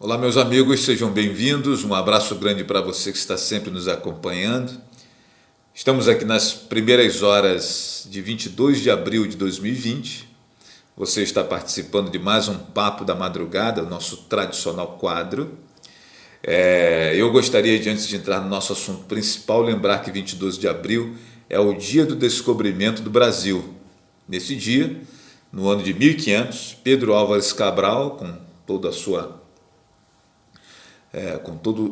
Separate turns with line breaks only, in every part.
Olá, meus amigos, sejam bem-vindos. Um abraço grande para você que está sempre nos acompanhando. Estamos aqui nas primeiras horas de 22 de abril de 2020. Você está participando de mais um Papo da Madrugada, nosso tradicional quadro. Eu gostaria de, antes de entrar no nosso assunto principal, lembrar que 22 de abril é o dia do descobrimento do Brasil. Nesse dia, no ano de 1500, Pedro Álvares Cabral, com toda a sua com todo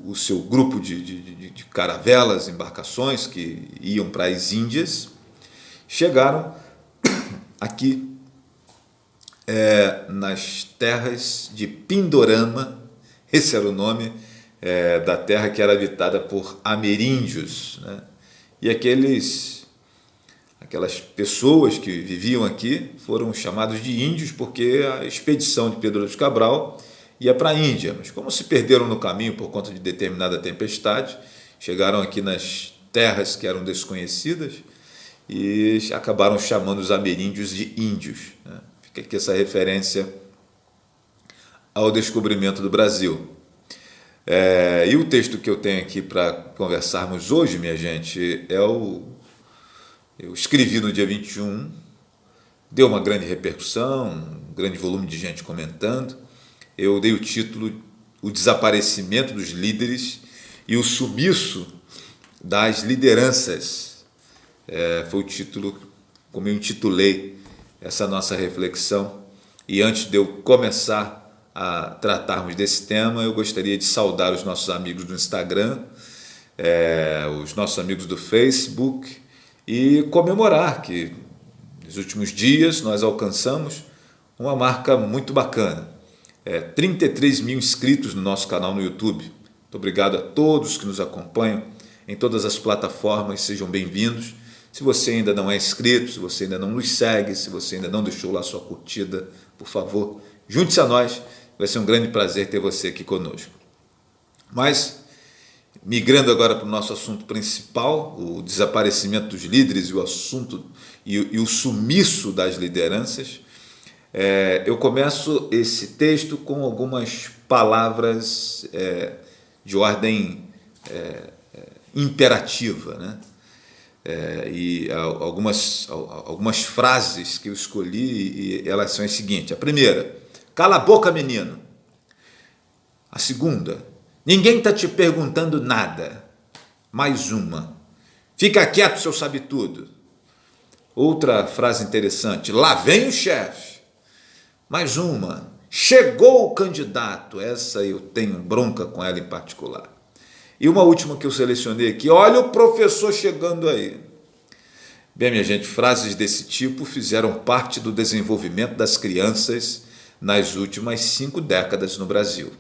o seu grupo de caravelas, embarcações que iam para as Índias, chegaram aqui nas terras de Pindorama. Esse era o nome da terra que era habitada por ameríndios, né? E aquelas pessoas que viviam aqui foram chamados de índios porque a expedição de Pedro Álvares Cabral ia para a Índia, mas como se perderam no caminho por conta de determinada tempestade, chegaram aqui nas terras que eram desconhecidas e acabaram chamando os ameríndios de índios, né? Fica aqui essa referência ao descobrimento do Brasil. E o texto que eu tenho aqui para conversarmos hoje, minha gente, eu escrevi no dia 21, deu uma grande repercussão, um grande volume de gente comentando. Eu dei o título O Desaparecimento dos Líderes e o Sumiço das Lideranças. Foi o título como eu intitulei essa nossa reflexão. E antes de eu começar a tratarmos desse tema, eu gostaria de saudar os nossos amigos do Instagram, os nossos amigos do Facebook e comemorar que nos últimos dias nós alcançamos uma marca muito bacana. 33 mil inscritos no nosso canal no YouTube. Muito obrigado a todos que nos acompanham em todas as plataformas, sejam bem-vindos. Se você ainda não é inscrito, se você ainda não nos segue, se você ainda não deixou lá sua curtida, por favor, junte-se a nós, vai ser um grande prazer ter você aqui conosco. Mas, migrando agora para o nosso assunto principal, o desaparecimento dos líderes e o sumiço das lideranças, eu começo esse texto com algumas palavras de ordem imperativa, né? E algumas frases que eu escolhi, e elas são as seguintes. A primeira: cala a boca, menino. A segunda: ninguém está te perguntando nada. Mais uma: fica quieto, seu sabe tudo. Outra frase interessante: lá vem o chefe. Mais uma: chegou o candidato. Essa eu tenho bronca com ela em particular. E uma última que eu selecionei aqui: olha o professor chegando aí. Bem, minha gente, frases desse tipo fizeram parte do desenvolvimento das crianças nas últimas 5 décadas no Brasil.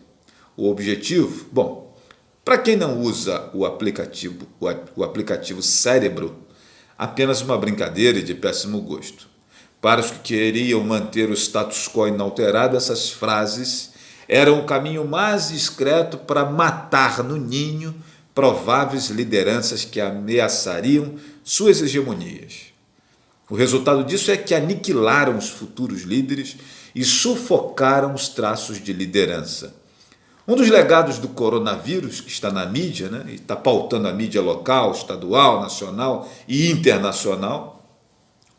O objetivo? Bom, para quem não usa o aplicativo Cérebro, apenas uma brincadeira e de péssimo gosto. Para os que queriam manter o status quo inalterado, essas frases eram o caminho mais discreto para matar no ninho prováveis lideranças que ameaçariam suas hegemonias. O resultado disso é que aniquilaram os futuros líderes e sufocaram os traços de liderança. Um dos legados do coronavírus, que está na mídia, né, e está pautando a mídia local, estadual, nacional e internacional,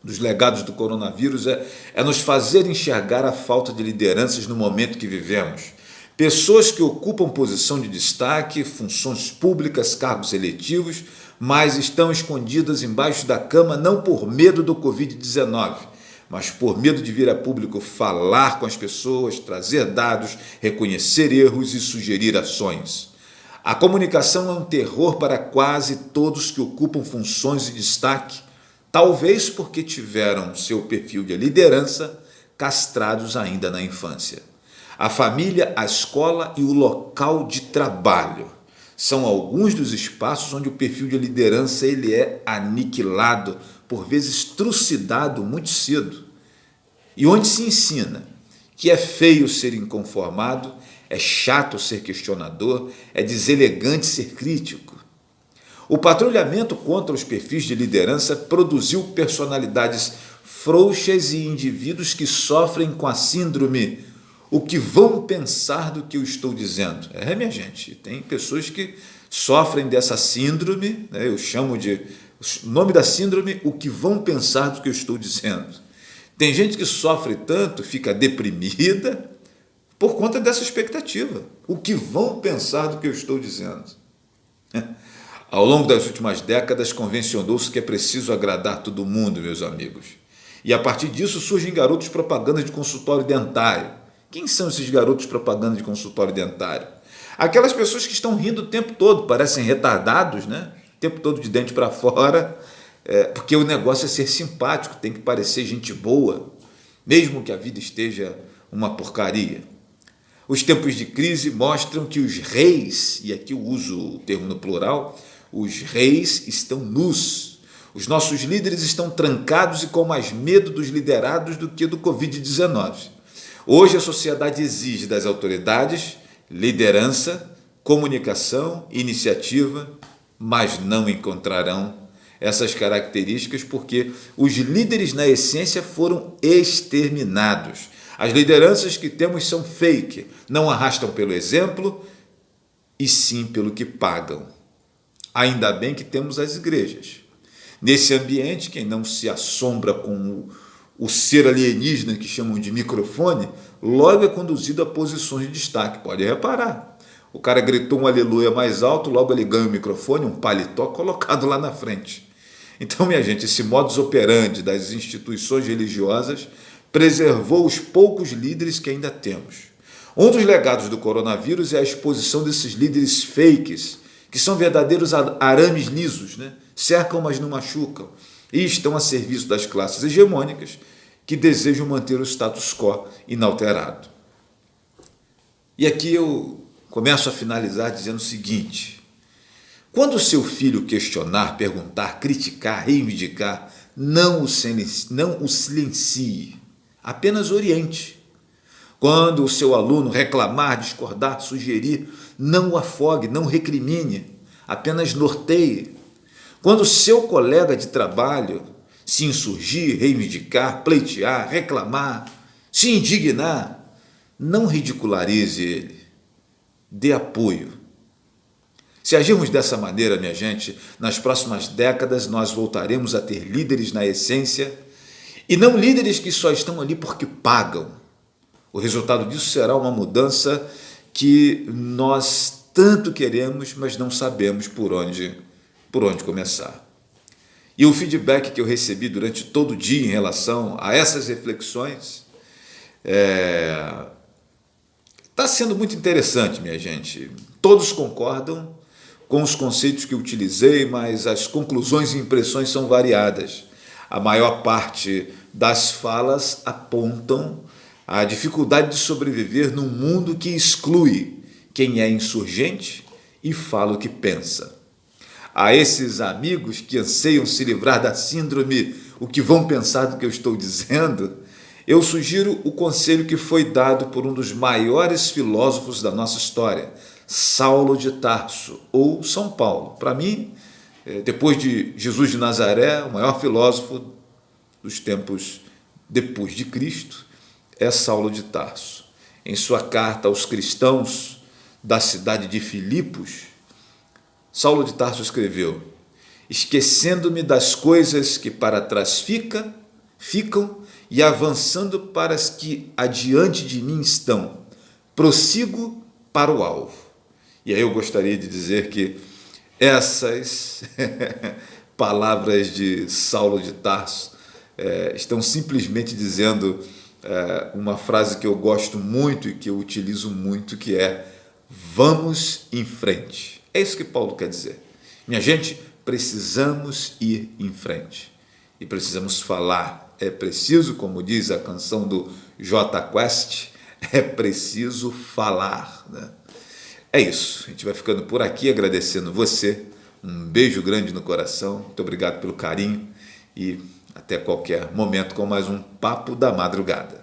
dos legados do coronavírus é nos fazer enxergar a falta de lideranças no momento que vivemos. Pessoas que ocupam posição de destaque, funções públicas, cargos eletivos, mas estão escondidas embaixo da cama não por medo do Covid-19, mas por medo de vir a público falar com as pessoas, trazer dados, reconhecer erros e sugerir ações. A comunicação é um terror para quase todos que ocupam funções de destaque, talvez porque tiveram seu perfil de liderança castrados ainda na infância. A família, a escola e o local de trabalho são alguns dos espaços onde o perfil de liderança ele é aniquilado, por vezes trucidado muito cedo, e onde se ensina que é feio ser inconformado, é chato ser questionador, é deselegante ser crítico. O patrulhamento contra os perfis de liderança produziu personalidades frouxas e indivíduos que sofrem com a síndrome o que vão pensar do que eu estou dizendo. Minha gente, tem pessoas que sofrem dessa síndrome, né? Eu chamo de, o nome da síndrome, o que vão pensar do que eu estou dizendo. Tem gente que sofre tanto, fica deprimida, por conta dessa expectativa. O que vão pensar do que eu estou dizendo? Ao longo das últimas décadas, convencionou-se que é preciso agradar todo mundo, meus amigos. E a partir disso surgem garotos propaganda de consultório dentário. Quem são esses garotos propaganda de consultório dentário? Aquelas pessoas que estão rindo o tempo todo, parecem retardados, né? O tempo todo de dente para fora, porque o negócio é ser simpático, tem que parecer gente boa, mesmo que a vida esteja uma porcaria. Os tempos de crise mostram que os reis, e aqui eu uso o termo no plural, os reis estão nus. Os nossos líderes estão trancados e com mais medo dos liderados do que do Covid-19. Hoje a sociedade exige das autoridades liderança, comunicação, iniciativa, mas não encontrarão essas características porque os líderes na essência foram exterminados. As lideranças que temos são fake, não arrastam pelo exemplo e sim pelo que pagam. Ainda bem que temos as igrejas. Nesse ambiente, quem não se assombra com o ser alienígena que chamam de microfone, logo é conduzido a posições de destaque. Pode reparar. O cara gritou um aleluia mais alto, logo ele ganha o microfone, um paletó colocado lá na frente. Então, minha gente, esse modus operandi das instituições religiosas preservou os poucos líderes que ainda temos. Um dos legados do coronavírus é a exposição desses líderes fakes, que são verdadeiros arames lisos, né? Cercam, mas não machucam, e estão a serviço das classes hegemônicas que desejam manter o status quo inalterado. E aqui eu começo a finalizar dizendo o seguinte: quando o seu filho questionar, perguntar, criticar, reivindicar, não o silencie, apenas oriente. Quando o seu aluno reclamar, discordar, sugerir, não o afogue, não recrimine, apenas norteie. Quando o seu colega de trabalho se insurgir, reivindicar, pleitear, reclamar, se indignar, não ridicularize ele, dê apoio. Se agirmos dessa maneira, minha gente, nas próximas décadas nós voltaremos a ter líderes na essência e não líderes que só estão ali porque pagam. O resultado disso será uma mudança que nós tanto queremos, mas não sabemos por onde começar. E o feedback que eu recebi durante todo o dia em relação a essas reflexões está sendo muito interessante, minha gente. Todos concordam com os conceitos que eu utilizei, mas as conclusões e impressões são variadas. A maior parte das falas apontam a dificuldade de sobreviver num mundo que exclui quem é insurgente e fala o que pensa. A esses amigos que anseiam se livrar da síndrome, o que vão pensar do que eu estou dizendo, eu sugiro o conselho que foi dado por um dos maiores filósofos da nossa história, Saulo de Tarso, ou São Paulo. Para mim, depois de Jesus de Nazaré, o maior filósofo dos tempos depois de Cristo, é Saulo de Tarso. Em sua carta aos cristãos da cidade de Filipos, Saulo de Tarso escreveu: esquecendo-me das coisas que para trás ficam e avançando para as que adiante de mim estão, prossigo para o alvo. E aí eu gostaria de dizer que essas palavras de Saulo de Tarso estão simplesmente dizendo uma frase que eu gosto muito e que eu utilizo muito, que é: vamos em frente. É isso que Paulo quer dizer. Minha gente, precisamos ir em frente. E precisamos falar. É preciso, como diz a canção do Jota Quest, é preciso falar, né? É isso. A gente vai ficando por aqui, agradecendo você. Um beijo grande no coração. Muito obrigado pelo carinho e até qualquer momento com mais um Papo da Madrugada.